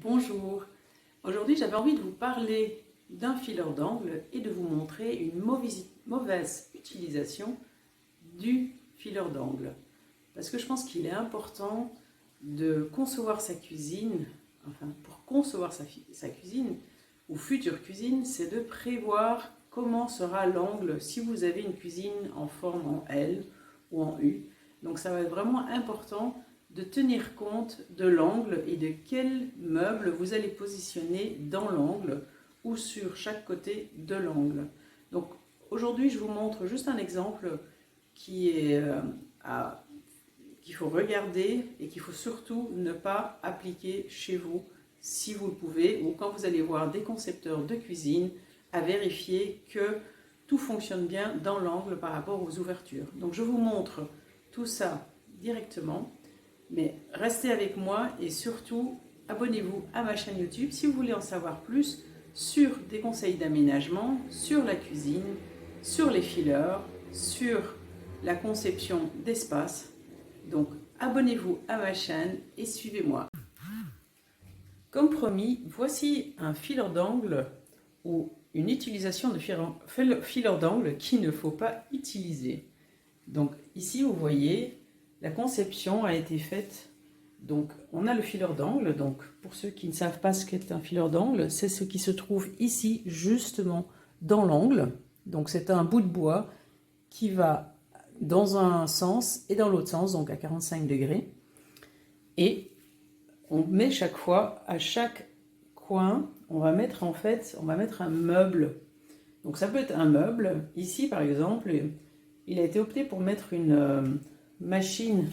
Bonjour, aujourd'hui j'avais envie de vous parler d'un fileur d'angle et de vous montrer une mauvaise utilisation du fileur d'angle. Parce que je pense qu'il est important de concevoir sa cuisine, enfin pour concevoir sa cuisine ou future cuisine, c'est de prévoir comment sera l'angle si vous avez une cuisine en forme en L ou en U. Donc ça va être vraiment important de tenir compte de l'angle et de quel meuble vous allez positionner dans l'angle ou sur chaque côté de l'angle. Donc aujourd'hui je vous montre juste un exemple qu'il faut regarder et qu'il faut surtout ne pas appliquer chez vous si vous le pouvez, ou quand vous allez voir des concepteurs de cuisine, à vérifier que tout fonctionne bien dans l'angle par rapport aux ouvertures. Donc je vous montre tout ça directement. Mais restez avec moi et surtout abonnez-vous à ma chaîne YouTube si vous voulez en savoir plus sur des conseils d'aménagement, sur la cuisine, sur les fileurs, sur la conception d'espace. Donc abonnez-vous à ma chaîne et suivez-moi. Comme promis, voici un fileur d'angle ou une utilisation de fileur d'angle qu'il ne faut pas utiliser. Donc ici vous voyez, la conception a été faite, donc on a le fileur d'angle. Donc pour ceux qui ne savent pas ce qu'est un fileur d'angle, c'est ce qui se trouve ici justement dans l'angle. Donc c'est un bout de bois qui va dans un sens et dans l'autre sens, donc à 45 degrés. Et on met chaque fois, à chaque coin, on va mettre un meuble. Donc ça peut être un meuble. Ici par exemple, il a été opté pour mettre une machine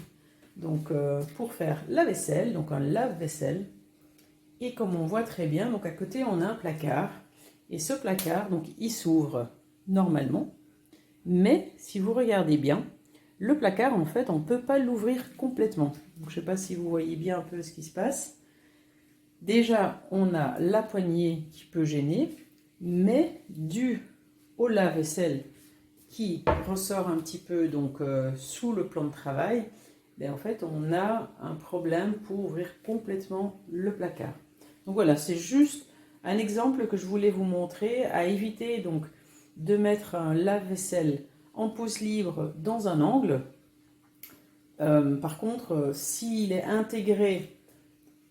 donc, pour faire la vaisselle, donc un lave-vaisselle. Et comme on voit très bien, donc à côté on a un placard. Et ce placard, donc il s'ouvre normalement. Mais si vous regardez bien, le placard en fait on ne peut pas l'ouvrir complètement. Donc, je ne sais pas si vous voyez bien un peu ce qui se passe. Déjà on a la poignée qui peut gêner, mais dû au lave-vaisselle qui ressort un petit peu donc sous le plan de travail, ben en fait on a un problème pour ouvrir complètement le placard. Donc voilà, c'est juste un exemple que je voulais vous montrer, à éviter donc de mettre un lave-vaisselle en pose libre dans un angle. Par contre, s'il est intégré,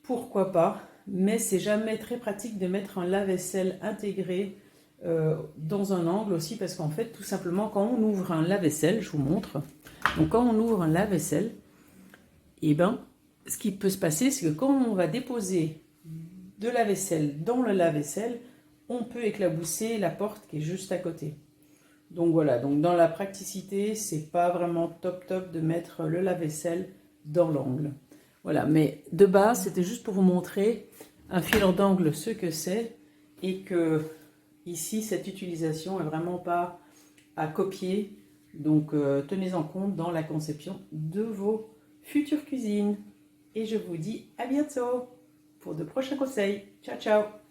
pourquoi pas, mais c'est jamais très pratique de mettre un lave-vaisselle intégré dans un angle aussi, parce qu'en fait tout simplement quand on ouvre un lave-vaisselle, je vous montre, donc quand on ouvre un lave-vaisselle, et ben ce qui peut se passer, c'est que quand on va déposer de la vaisselle dans le lave-vaisselle, on peut éclabousser la porte qui est juste à côté. Donc voilà, donc dans la praticité, c'est pas vraiment top de mettre le lave-vaisselle dans l'angle. Voilà, mais de base, c'était juste pour vous montrer un fileur d'angle ce que c'est, et que ici, cette utilisation n'est vraiment pas à copier. Donc, tenez-en compte dans la conception de vos futures cuisines. Et je vous dis à bientôt pour de prochains conseils. Ciao, ciao!